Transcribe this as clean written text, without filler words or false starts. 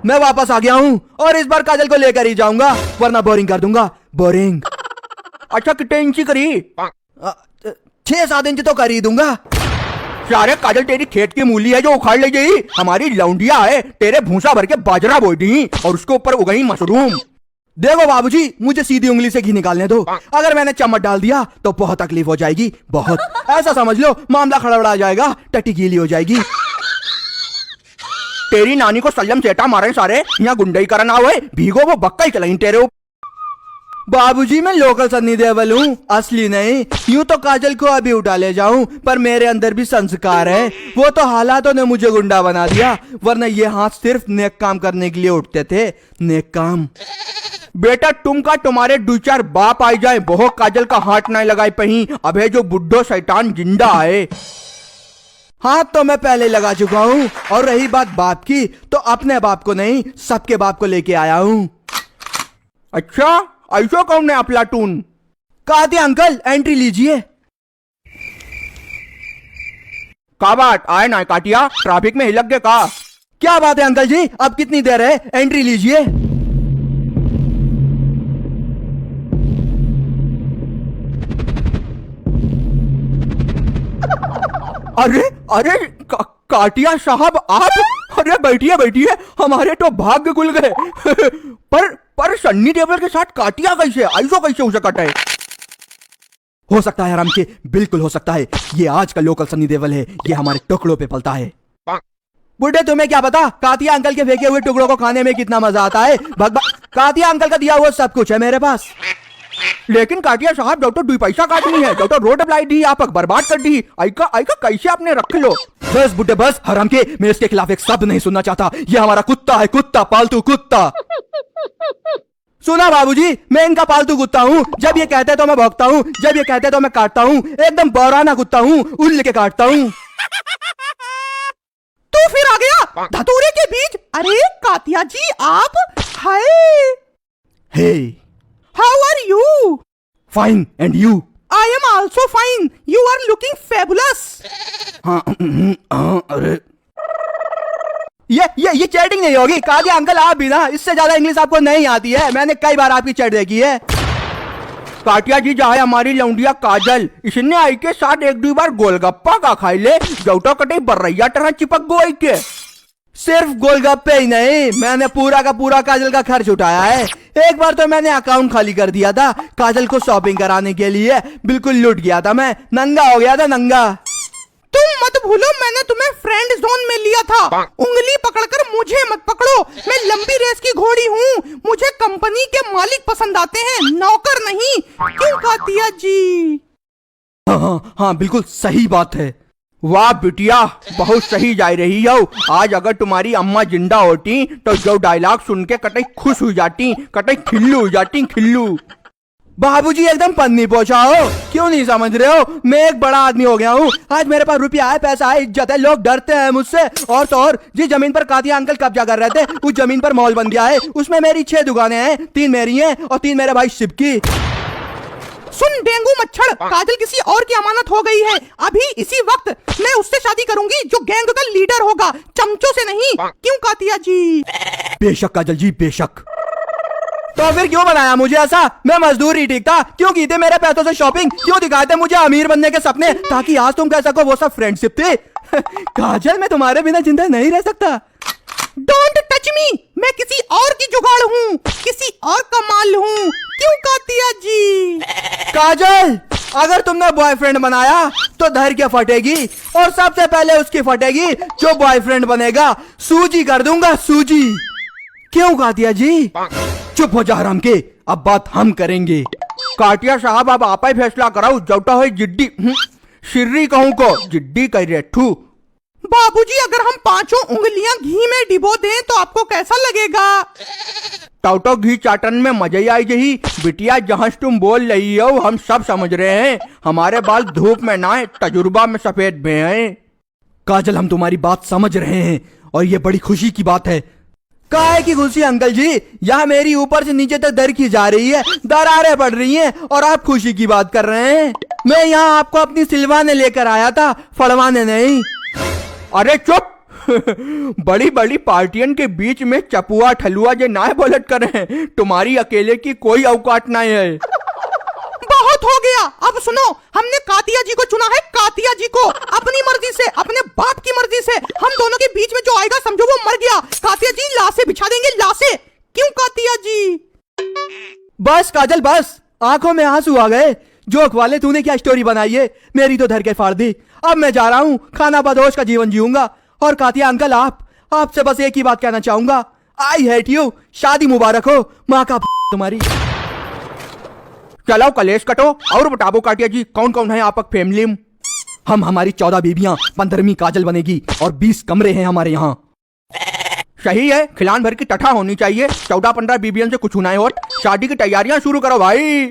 मैं वापस आ गया हूँ और इस बार काजल को लेकर ही जाऊंगा, वरना बोरिंग कर दूंगा। बोरिंग। अच्छा कितने इंची करी? 6-7 इंच तो कर ही दूंगा। सारे काजल तेरी खेत की मूली है जो उखाड़ ले गई। हमारी लौंडिया है तेरे भूसा भर के बाजरा बोई दी और उसके ऊपर उगई मशरूम। देखो बाबूजी, मुझे सीधी उंगली से घी निकालने दो। अगर मैंने चम्मच डाल दिया तो बहुत तकलीफ हो जाएगी, बहुत। ऐसा समझ लो मामला खड़बड़ा जाएगा, टट्टी गीली हो जाएगी। तेरी नानी को सल्लम चेटा मारे सारे, यहाँ गुंडई करना हुए, भीगो वो बक्का ही चलाई तेरे। बाबूजी मैं लोकल सन्नी देओल हूँ, असली नहीं। यूं तो काजल को अभी उठा ले जाऊं, पर मेरे अंदर भी संस्कार है। वो तो हालातों ने मुझे गुंडा बना दिया, वरना ये हाथ सिर्फ नेक काम करने के लिए उठते थे। नेक काम। बेटा तुम का तुम्हारे 2-4 बाप आई जाए, बहुत काजल का हाथ नहीं लगाई पही। अबे जो बुड्ढो शैतान जिंदा है। हाथ तो मैं पहले लगा चुका हूँ। और रही बात बाप की, तो अपने बाप को नहीं, सबके बाप को लेके आया हूँ। अच्छा ऐसा कौन है अफलातून? कहते अंकल एंट्री लीजिए। का बात आए ना काटिया, ट्रैफिक में हिलक गए का? क्या बात है अंकल जी, अब कितनी देर है, एंट्री लीजिए। अरे अरे काटिया साहब आप? अरे बैठिए बैठिए, हमारे तो भाग्य खुल गए। पर सन्नी देओल के साथ काटिया कैसे, ऐसा कैसे हो सकता है? हो सकता है आराम के, बिल्कुल हो सकता है। ये आज का लोकल सन्नी देओल है, ये हमारे टुकड़ों पे पलता है। बुढ़े तुम्हें क्या पता कातिया अंकल के फेंके हुए टुकड़ों को खाने में कितना मजा आता है। कातिया अंकल का दिया हुआ सब कुछ है मेरे पास। लेकिन काटिया साहब डॉक्टर 2 पैसा काटनी है, डॉक्टर रोड अप्लाई दी, आप बर्बाद कर दी। आइका कैसे आपने रख लो। बस बुड्ढे बस, हराम के, मैं इसके खिलाफ एक शब्द नहीं सुनना चाहता। ये हमारा कुत्ता है, कुत्ता, पालतू कुत्ता। सुना बाबूजी, मैं इनका पालतू कुत्ता हूँ। जब ये कहते तो मैं भौंकता हूँ, जब ये कहते तो मैं काटता हूँ। एकदम बौराना कुत्ता हूँ, उल्ल के काटता हूँ। तू फिर आ गया धतूरे के बीच। अरे कातिया जी आप? हाय। हे How are you? Fine, and you? I am also fine. You are looking fabulous. अरे ये चैटिंग नहीं होगी। कादिया अंकल आप भी ना, इससे ज्यादा इंग्लिश आपको नहीं आती है। मैंने कई बार आपकी चैट देखी है। काटिया जी चाहे हमारी लौंडिया काजल, इसने आई के साथ 1-2 बार गोलगप्पा का खाई ले, जौटा कटे बर्रैया तरह चिपक गो आई के। सिर्फ गोलगप्पे ही नहीं, मैंने पूरा का पूरा काजल का खर्च उठाया है। एक बार तो मैंने अकाउंट खाली कर दिया था काजल को शॉपिंग कराने के लिए। बिल्कुल लूट गया था मैं, नंगा हो गया था नंगा। तुम मत भूलो मैंने तुम्हें फ्रेंड जोन में लिया था। उंगली पकड़कर मुझे मत पकड़ो, मैं लंबी रेस की घोड़ी हूँ। मुझे कंपनी के मालिक पसंद आते हैं, नौकर नहीं। क्यों कातिया जी? हाँ बिल्कुल सही बात है। वाह बिटिया, बहुत सही जा रही हो। आज अगर तुम्हारी अम्मा जिंदा होती तो जो डायलॉग सुन के कतई खुश हो जाती, कतई खिल्लू हो जाती, खिल्लू। बाबूजी एकदम पन्नी पहुंचा हो, क्यों नहीं समझ रहे हो? मैं एक बड़ा आदमी हो गया हूँ। आज मेरे पास रुपया है, पैसा है, इज्जत है, लोग डरते हैं मुझसे। और तो और जिस जमीन पर कातिया अंकल कब्जा कर रहे थे, उस जमीन पर मॉल बन गया है। उसमें मेरी 6 दुकानें हैं, 3 मेरी हैं और 3 मेरे भाई शिव की। सुन डेंगू मच्छर, काजल किसी और की अमानत हो गई है। अभी इसी वक्त मैं उससे शादी करूंगी जो गैंग का लीडर होगा, चमचों से नहीं। क्यों कातिया जी? बेशक काजल जी बेशक। तो फिर क्यों बनाया मुझे ऐसा? मैं मजदूर ही ठीक था। क्यों की थे मेरे पैसों से शॉपिंग? क्यों दिखाए थे मुझे अमीर बनने के सपने, ताकि आज तुम कह सको वो सब फ्रेंडशिप थे? काजल मैं तुम्हारे बिना जिंदा नहीं रह सकता। डोंट टच मी, मैं किसी और की जुगाड़ हूँ, किसी और का माल हूँ। क्यों कातिया जी? काजल अगर तुमने बॉयफ्रेंड बनाया तो धर के फटेगी, और सबसे पहले उसकी फटेगी जो बॉयफ्रेंड बनेगा। सूजी कर दूंगा, सूजी। क्यों कातिया जी? चुप हो जा हराम के, अब बात हम करेंगे। काटिया साहब अब आप ही फैसला कराओ, जौटा हो जिड्डी शिर्री कहूं को जिड्डी कह रहे ठू। बाबूजी अगर हम 5 उंगलियां घी में डिबो दें तो आपको कैसा लगेगा? टौटो घी चाटन में मजा ही आई जही। बिटिया जहां तुम बोल रही हो हम सब समझ रहे हैं। हमारे बाल धूप में ना है, तजुर्बा में सफेद में है। काजल हम तुम्हारी बात समझ रहे हैं और ये बड़ी खुशी की बात है। काहे की खुशी अंकल जी? यहाँ मेरी ऊपर से नीचे तक दर की जा रही है, दरारें पड़ रही हैं और आप खुशी की बात कर रहे हैं। मैं यहाँ आपको अपनी सिलवाने लेकर आया था, फड़वाने नहीं। अरे चुप, बड़ी बड़ी पार्टियन के बीच में चपुआ ठलुआ जे ना बोलत करे, तुम्हारी अकेले की कोई औकात नहीं है। बहुत हो गया, अब सुनो, हमने कातिया जी को चुना है, कातिया जी को, अपनी मर्जी से, अपने बाप की मर्जी से। हम दोनों के बीच में जो आएगा समझो वो मर गया। कातिया जी लाशें बिछा देंगे, लाशें। क्यों कातिया जी? बस काजल बस, आंखों में आंसू आ गए। जोक वाले तूने क्या स्टोरी बनाई है, मेरी तो धर के फाड़ दी। अब मैं जा रहा हूँ, खाना बदोश का जीवन जीऊंगा। और कातिया अंकल, आपसे बस एक ही बात कहना चाहूंगा, आई हेट यू। शादी मुबारक हो, माँ का तुम्हारी। चलो कलेश कटो और बताओ काटिया जी, कौन कौन है आपक फैमिली में? हम हमारी 14 बीबियां, 15वीं काजल बनेगी और 20 कमरे हैं हमारे यहाँ। सही है, खिलान भर की टठा होनी चाहिए। 14-15 बीबियन से कुछ नहीं हो। शादी की तैयारियां शुरू करो भाई।